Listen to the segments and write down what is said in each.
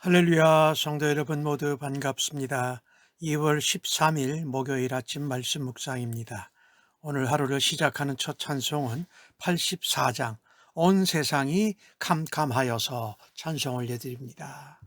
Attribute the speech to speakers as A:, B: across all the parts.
A: 할렐루야, 성도 여러분 모두 반갑습니다. 2월 13일 목요일 아침 말씀 묵상입니다. 오늘 하루를 시작하는 첫 찬송은 84장 온 세상이 캄캄하여서 찬송 올려드립니다.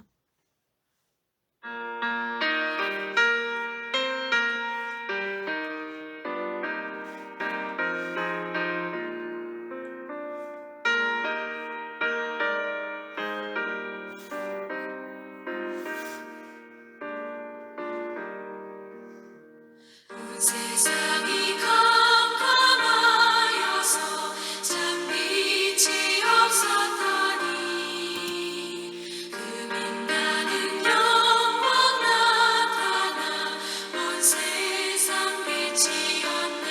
B: 온 세상이 캄캄하여서 참 빛이 없었더니 그 빛나는 영광 나타나 온 세상 빛이었네.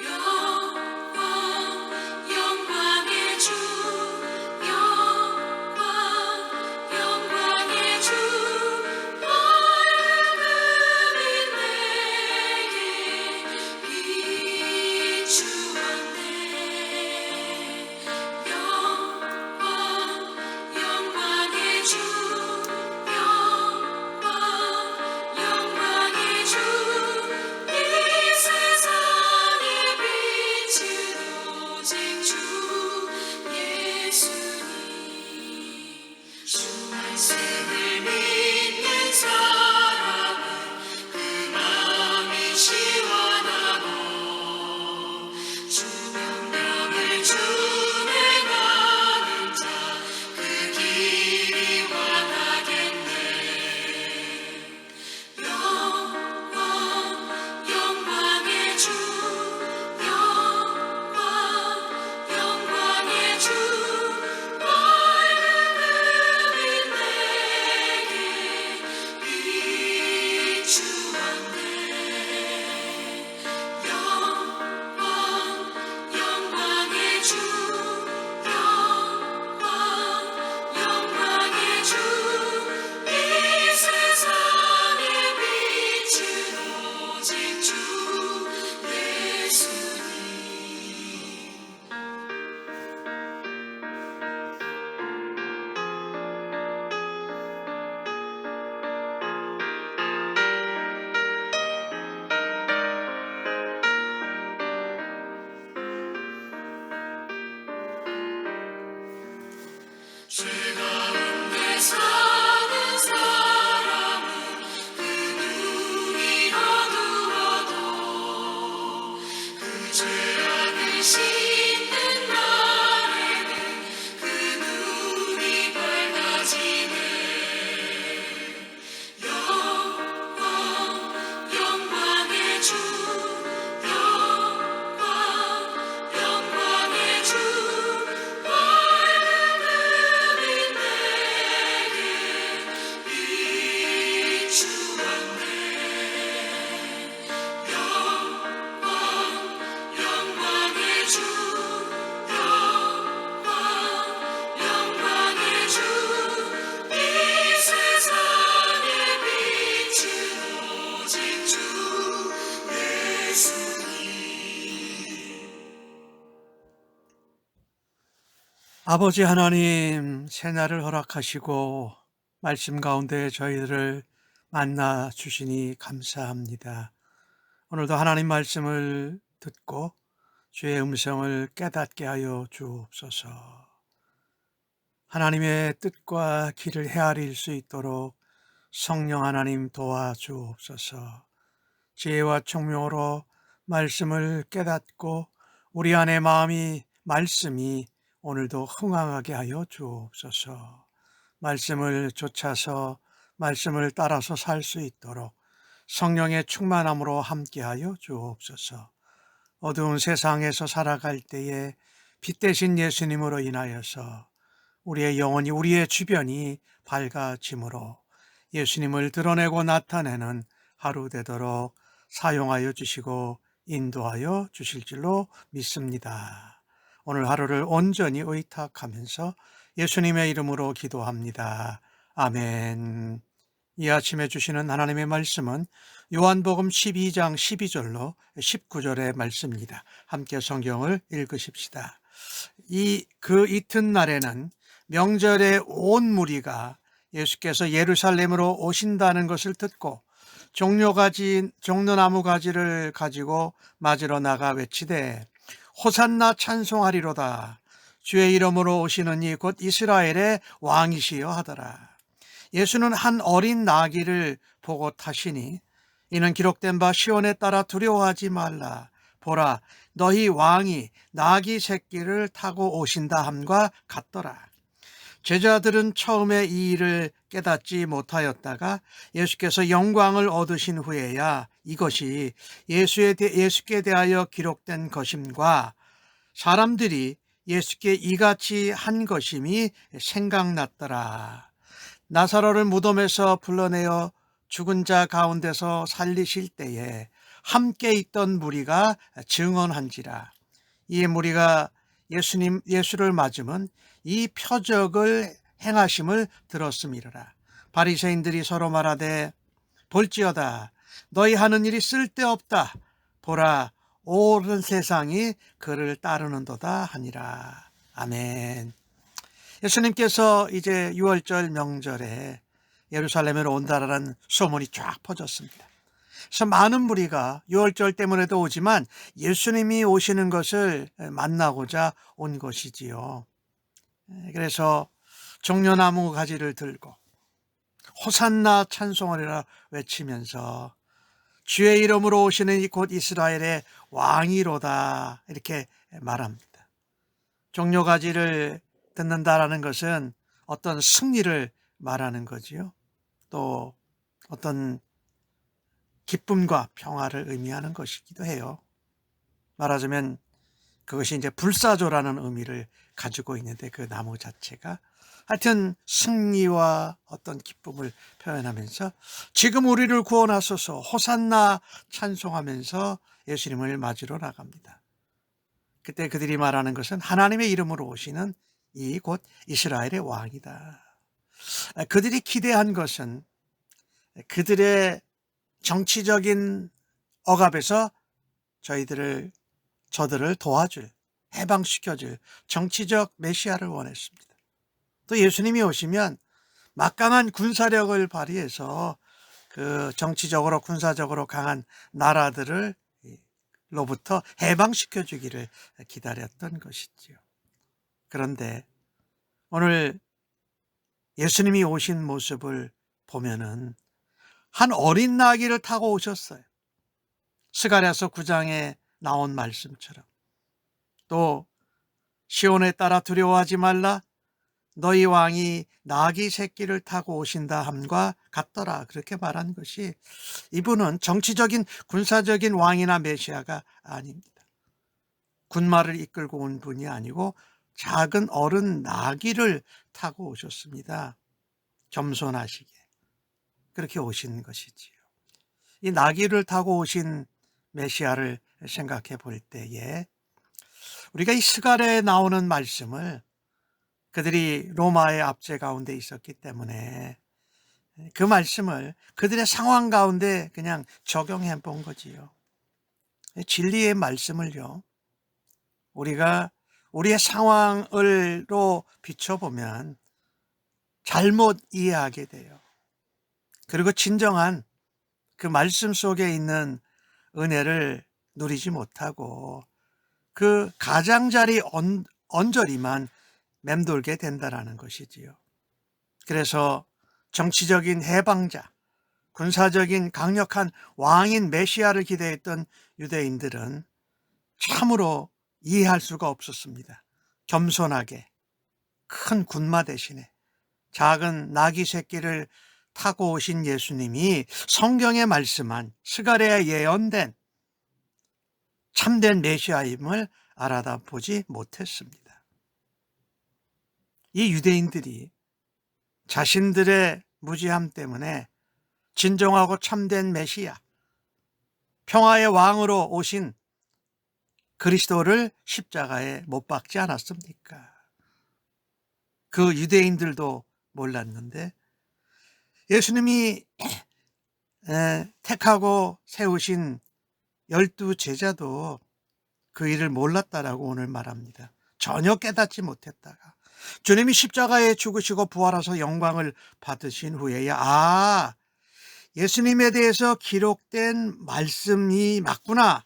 B: 영광의 주, 영광의 주, 주 말씀을 믿는 사람은 그 마음이 시원하고 주 명령을 준행하는 자 그 길이 완하겠네. 영광의 주, 영광의 주, 밝은 내게 비추었네. 영광의 주, 영광의 주, 이 세상의 빛은 오직 주 예수님. 죄 가운데 사는 사람은 그 눈이 어두워도 그 죄악을 씻는 날에는 그 눈이 밝아지네. 영광의 주, 영광의 주, 밝은 내게 비추었네. 영광의 주, 영광의 주, 이 세상의 빛은 오직 주 예수님.
A: 아버지 하나님, 새날을 허락하시고 말씀 가운데 저희들을 만나 주시니 감사합니다. 오늘도 하나님 말씀을 듣고 주의 음성을 깨닫게 하여 주옵소서. 하나님의 뜻과 길을 헤아릴 수 있도록 성령 하나님 도와주옵소서. 지혜와 총명으로 말씀을 깨닫고 우리 안의 마음이 말씀이 오늘도 흥황하게 하여 주옵소서. 말씀을 쫓아서 말씀을 따라서 살 수 있도록 성령의 충만함으로 함께하여 주옵소서. 어두운 세상에서 살아갈 때에 빛 대신 예수님으로 인하여서 우리의 영혼이, 우리의 주변이 밝아짐으로 예수님을 드러내고 나타내는 하루 되도록 사용하여 주시고 인도하여 주실 줄로 믿습니다. 오늘 하루를 온전히 의탁하면서 예수님의 이름으로 기도합니다. 아멘. 이 아침에 주시는 하나님의 말씀은 요한복음 12장 12절로 19절의 말씀입니다. 함께 성경을 읽으십시다. 그 이튿날에는 명절에 온 무리가 예수께서 예루살렘으로 오신다는 것을 듣고 종려나무 가지를 가지고 맞으러 나가 외치되 호산나 찬송하리로다. 주의 이름으로 오시는 이 곧 이스라엘의 왕이시여 하더라. 예수는 한 어린 나귀를 보고 타시니 이는 기록된 바 시온에 따라 두려워하지 말라. 보라, 너희 왕이 나귀 새끼를 타고 오신다 함과 같더라. 제자들은 처음에 이 일을 깨닫지 못하였다가 예수께서 영광을 얻으신 후에야 이것이 예수께 대하여 기록된 것임과 사람들이 예수께 이같이 한 것임이 생각났더라. 나사로를 무덤에서 불러내어 죽은 자 가운데서 살리실 때에 함께 있던 무리가 증언한지라. 이 무리가 예수를 맞으면 이 표적을 행하심을 들었음이라. 바리새인들이 서로 말하되 볼지어다 너희 하는 일이 쓸데없다. 보라 온 세상이 그를 따르는도다 하니라. 아멘. 예수님께서 이제 6월절 명절에 예루살렘으로 온다라는 소문이 쫙 퍼졌습니다. 그래서 많은 무리가 6월절 때문에도 오지만 예수님이 오시는 것을 만나고자 온 것이지요. 그래서 종려나무 가지를 들고 호산나 찬송하리라 외치면서 주의 이름으로 오시는 이 곧 이스라엘의 왕이로다 이렇게 말합니다. 종려가지를 듣는다라는 것은 어떤 승리를 말하는 거지요. 또 어떤 기쁨과 평화를 의미하는 것이기도 해요. 말하자면 그것이 이제 불사조라는 의미를 가지고 있는데 그 나무 자체가 하여튼 승리와 어떤 기쁨을 표현하면서 지금 우리를 구원하소서 호산나 찬송하면서 예수님을 맞으러 나갑니다. 그때 그들이 말하는 것은 하나님의 이름으로 오시는 이 곧 이스라엘의 왕이다. 그들이 기대한 것은 그들의 정치적인 억압에서 저들을 도와줄, 해방시켜줄 정치적 메시아를 원했습니다. 또 예수님이 오시면 막강한 군사력을 발휘해서 그 정치적으로 군사적으로 강한 나라들을 로부터 해방시켜 주기를 기다렸던 것이지요. 그런데 오늘 예수님이 오신 모습을 보면은 한 어린 나귀를 타고 오셨어요. 스가랴서 9장에 나온 말씀처럼. 또 시온에 따라 두려워하지 말라. 너희 왕이 나귀 새끼를 타고 오신다 함과 같더라. 그렇게 말한 것이 이분은 정치적인 군사적인 왕이나 메시아가 아닙니다. 군마를 이끌고 온 분이 아니고 작은 어른 나귀를 타고 오셨습니다. 겸손하시게 그렇게 오신 것이지요. 이 나귀를 타고 오신 메시아를 생각해 볼 때에 우리가 이 스가랴에 나오는 말씀을 그들이 로마의 압제 가운데 있었기 때문에 그 말씀을 그들의 상황 가운데 그냥 적용해 본 거지요. 진리의 말씀을요, 우리가 우리의 상황으로 비춰보면 잘못 이해하게 돼요. 그리고 진정한 그 말씀 속에 있는 은혜를 누리지 못하고 그 가장자리 언저리만 맴돌게 된다라는 것이지요. 그래서 정치적인 해방자, 군사적인 강력한 왕인 메시아를 기대했던 유대인들은 참으로 이해할 수가 없었습니다. 겸손하게 큰 군마 대신에 작은 나귀 새끼를 타고 오신 예수님이 성경에 말씀한 스가랴에 예언된 참된 메시아임을 알아다 보지 못했습니다. 이 유대인들이 자신들의 무지함 때문에 진정하고 참된 메시아, 평화의 왕으로 오신 그리스도를 십자가에 못 박지 않았습니까? 그 유대인들도 몰랐는데 예수님이 택하고 세우신 12 제자도 그 일을 몰랐다라고 오늘 말합니다. 전혀 깨닫지 못했다가 주님이 십자가에 죽으시고 부활하셔서 영광을 받으신 후에야 예수님에 대해서 기록된 말씀이 맞구나.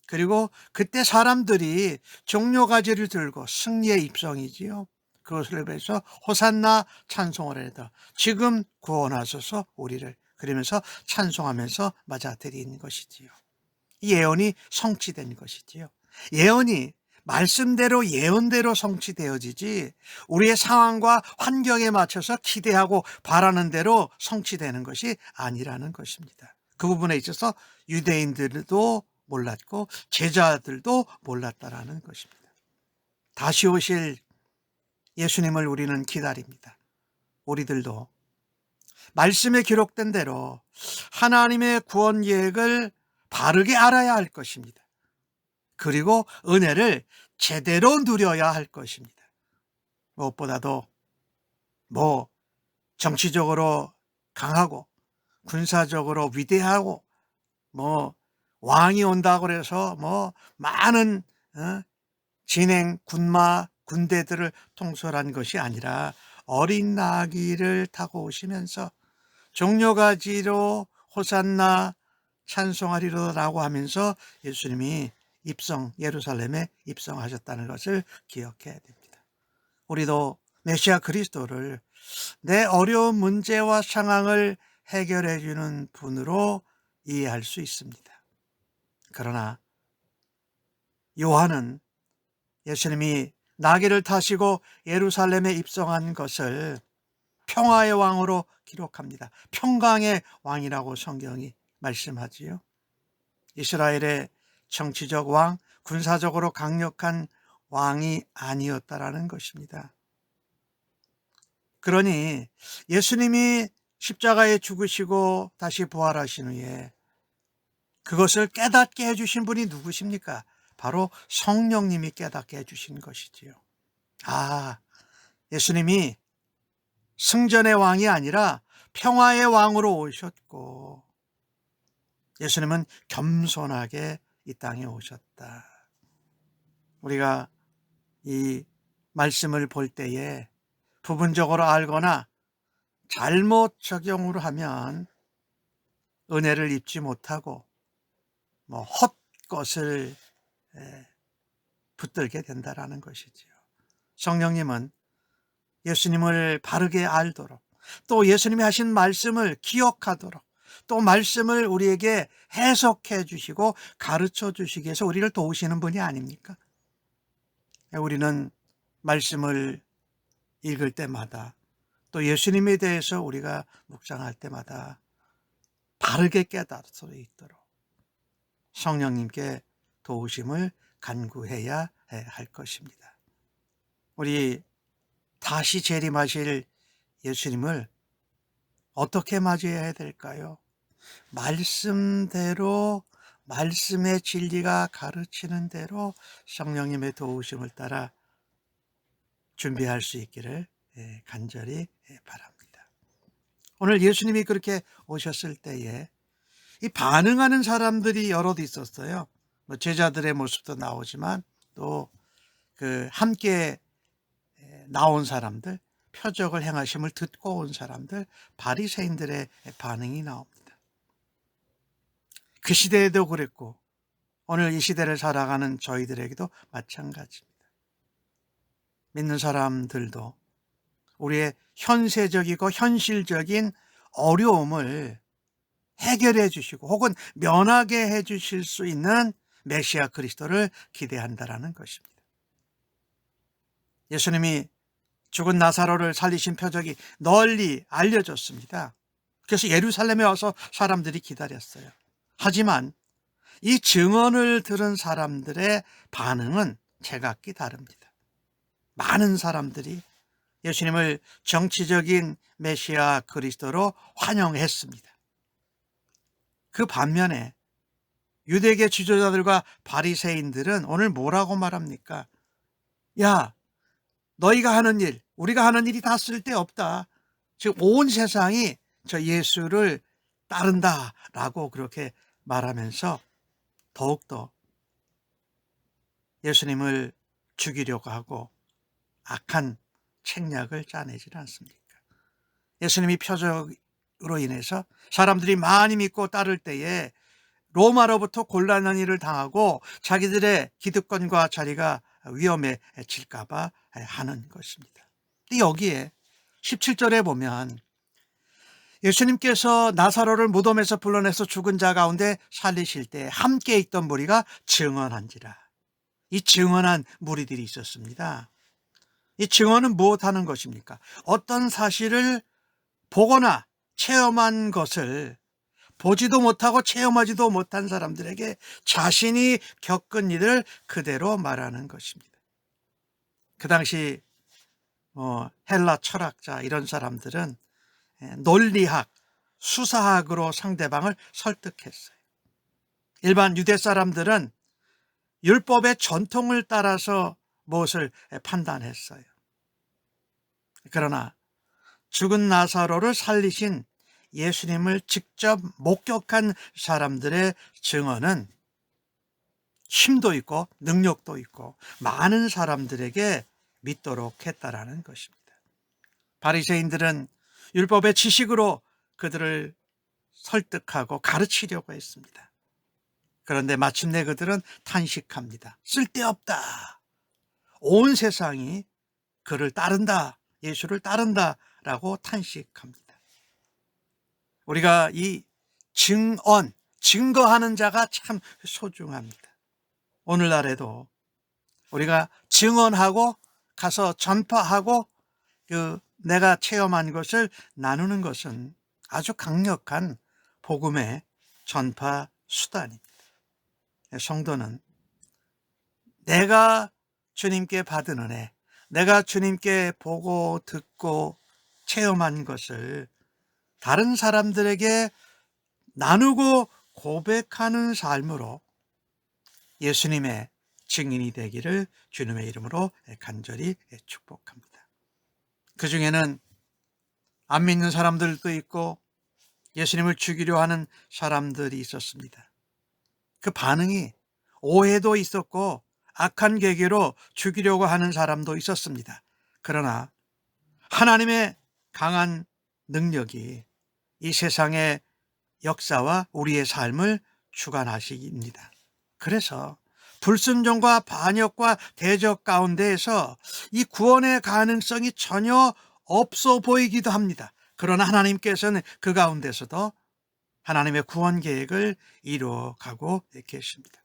A: 그리고 그때 사람들이 종려가지를 들고 승리의 입성이지요. 그것을 위해서 호산나 찬송을 해다. 지금 구원하소서 우리를. 그러면서 찬송하면서 맞아들인 것이지요. 이 예언이 성취된 것이지요. 예언이 말씀대로 예언대로 성취되어지지 우리의 상황과 환경에 맞춰서 기대하고 바라는 대로 성취되는 것이 아니라는 것입니다. 그 부분에 있어서 유대인들도 몰랐고 제자들도 몰랐다라는 것입니다. 다시 오실 예수님을 우리는 기다립니다. 우리들도 말씀에 기록된 대로 하나님의 구원 계획을 바르게 알아야 할 것입니다. 그리고 은혜를 제대로 누려야 할 것입니다. 무엇보다도 정치적으로 강하고 군사적으로 위대하고 왕이 온다고 해서 많은 진행 군마 군대들을 통솔한 것이 아니라 어린 나귀를 타고 오시면서 종려가지로 호산나 찬송하리로라고 하면서 예수님이 예루살렘에 입성하셨다는 것을 기억해야 됩니다. 우리도 메시아 그리스도를 내 어려운 문제와 상황을 해결해 주는 분으로 이해할 수 있습니다. 그러나 요한은 예수님이 나귀를 타시고 예루살렘에 입성한 것을 평화의 왕으로 기록합니다. 평강의 왕이라고 성경이 말씀하지요. 이스라엘의 정치적 왕, 군사적으로 강력한 왕이 아니었다라는 것입니다. 그러니 예수님이 십자가에 죽으시고 다시 부활하신 후에 그것을 깨닫게 해주신 분이 누구십니까? 바로 성령님이 깨닫게 해주신 것이지요. 예수님이 승전의 왕이 아니라 평화의 왕으로 오셨고 예수님은 겸손하게 이 땅에 오셨다. 우리가 이 말씀을 볼 때에 부분적으로 알거나 잘못 적용을 하면 은혜를 입지 못하고 헛것을 붙들게 된다라는 것이지요. 성령님은 예수님을 바르게 알도록 또 예수님이 하신 말씀을 기억하도록 또 말씀을 우리에게 해석해 주시고 가르쳐 주시기 위해서 우리를 도우시는 분이 아닙니까? 우리는 말씀을 읽을 때마다 또 예수님에 대해서 우리가 묵상할 때마다 바르게 깨달을 수 있도록 성령님께 도우심을 간구해야 할 것입니다. 우리 다시 재림하실 예수님을 어떻게 맞이해야 될까요? 말씀대로 말씀의 진리가 가르치는 대로 성령님의 도우심을 따라 준비할 수 있기를 간절히 바랍니다. 오늘 예수님이 그렇게 오셨을 때에 이 반응하는 사람들이 여럿 있었어요. 제자들의 모습도 나오지만 또 함께 나온 사람들, 표적을 행하심을 듣고 온 사람들, 바리새인들의 반응이 나옵니다. 그 시대에도 그랬고 오늘 이 시대를 살아가는 저희들에게도 마찬가지입니다. 믿는 사람들도 우리의 현세적이고 현실적인 어려움을 해결해 주시고 혹은 면하게 해 주실 수 있는 메시아 그리스도를 기대한다라는 것입니다. 예수님이 죽은 나사로를 살리신 표적이 널리 알려졌습니다. 그래서 예루살렘에 와서 사람들이 기다렸어요. 하지만 이 증언을 들은 사람들의 반응은 제각기 다릅니다. 많은 사람들이 예수님을 정치적인 메시아 그리스도로 환영했습니다. 그 반면에 유대계 지도자들과 바리새인들은 오늘 뭐라고 말합니까? 야, 너희가 하는 일, 우리가 하는 일이 다 쓸데없다. 즉 온 세상이 저 예수를 따른다라고 그렇게 말하면서 더욱더 예수님을 죽이려고 하고 악한 책략을 짜내질 않습니까? 예수님이 표적으로 인해서 사람들이 많이 믿고 따를 때에 로마로부터 곤란한 일을 당하고 자기들의 기득권과 자리가 위험해질까 봐 하는 것입니다. 여기에 17절에 보면 예수님께서 나사로를 무덤에서 불러내서 죽은 자 가운데 살리실 때 함께 있던 무리가 증언한지라. 이 증언한 무리들이 있었습니다. 이 증언은 무엇하는 것입니까? 어떤 사실을 보거나 체험한 것을 보지도 못하고 체험하지도 못한 사람들에게 자신이 겪은 일을 그대로 말하는 것입니다. 그 당시 헬라 철학자 이런 사람들은 논리학, 수사학으로 상대방을 설득했어요. 일반 유대 사람들은 율법의 전통을 따라서 무엇을 판단했어요. 그러나 죽은 나사로를 살리신 예수님을 직접 목격한 사람들의 증언은 힘도 있고 능력도 있고 많은 사람들에게 믿도록 했다라는 것입니다. 바리새인들은 율법의 지식으로 그들을 설득하고 가르치려고 했습니다. 그런데 마침내 그들은 탄식합니다. 쓸데없다. 온 세상이 그를 따른다. 예수를 따른다라고 탄식합니다. 우리가 이 증거하는 자가 참 소중합니다. 오늘날에도 우리가 증언하고 가서 전파하고 내가 체험한 것을 나누는 것은 아주 강력한 복음의 전파 수단입니다. 성도는 내가 주님께 받은 은혜, 내가 주님께 보고 듣고 체험한 것을 다른 사람들에게 나누고 고백하는 삶으로 예수님의 증인이 되기를 주님의 이름으로 간절히 축복합니다. 그 중에는 안 믿는 사람들도 있고 예수님을 죽이려 하는 사람들이 있었습니다. 그 반응이 오해도 있었고 악한 계기로 죽이려고 하는 사람도 있었습니다. 그러나 하나님의 강한 능력이 이 세상의 역사와 우리의 삶을 주관하십니다. 그래서 불순종과 반역과 대적 가운데에서 이 구원의 가능성이 전혀 없어 보이기도 합니다. 그러나 하나님께서는 그 가운데서도 하나님의 구원 계획을 이루어가고 계십니다.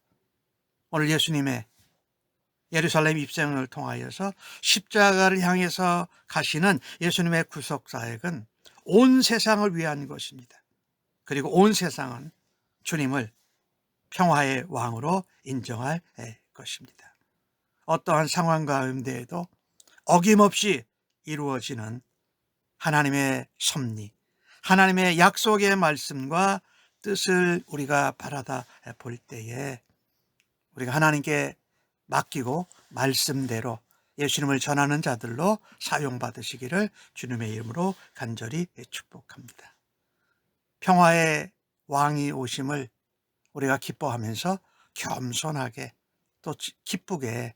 A: 오늘 예수님의 예루살렘 입성을 통하여서 십자가를 향해서 가시는 예수님의 구속사역은 온 세상을 위한 것입니다. 그리고 온 세상은 주님을 평화의 왕으로 인정할 것입니다. 어떠한 상황 가운데에도 어김없이 이루어지는 하나님의 섭리, 하나님의 약속의 말씀과 뜻을 우리가 바라다 볼 때에 우리가 하나님께 맡기고 말씀대로 예수님을 전하는 자들로 사용받으시기를 주님의 이름으로 간절히 축복합니다. 평화의 왕이 오심을 우리가 기뻐하면서 겸손하게 또 기쁘게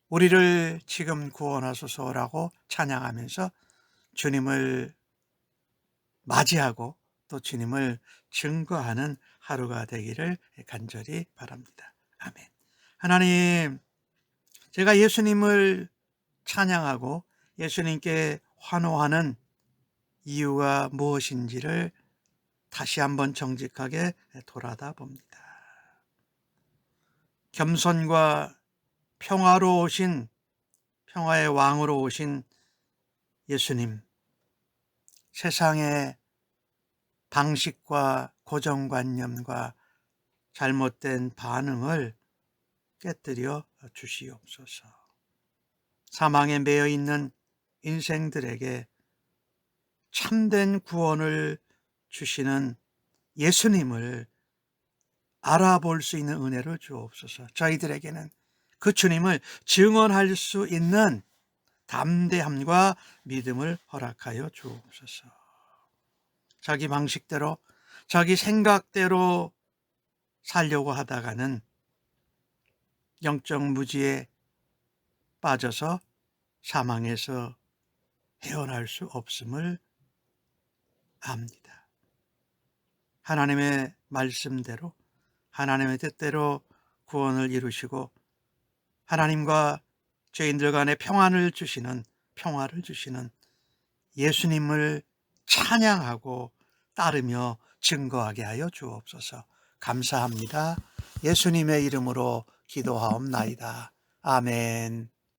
A: 우리를 지금 구원하소서라고 찬양하면서 주님을 맞이하고 또 주님을 증거하는 하루가 되기를 간절히 바랍니다. 아멘. 하나님, 제가 예수님을 찬양하고 예수님께 환호하는 이유가 무엇인지를 다시 한번 정직하게 돌아다 봅니다. 겸손과 평화로 오신 평화의 왕으로 오신 예수님, 세상의 방식과 고정관념과 잘못된 반응을 깨뜨려 주시옵소서. 사망에 매여 있는 인생들에게 참된 구원을 주시는 예수님을 알아볼 수 있는 은혜를 주옵소서. 저희들에게는 그 주님을 증언할 수 있는 담대함과 믿음을 허락하여 주옵소서. 자기 방식대로 자기 생각대로 살려고 하다가는 영적 무지에 빠져서 사망에서 헤어날 수 없음을 압니다. 하나님의 말씀대로 하나님의 뜻대로 구원을 이루시고 하나님과 죄인들 간에 평화를 주시는 예수님을 찬양하고 따르며 증거하게 하여 주옵소서. 감사합니다. 예수님의 이름으로 기도하옵나이다. 아멘.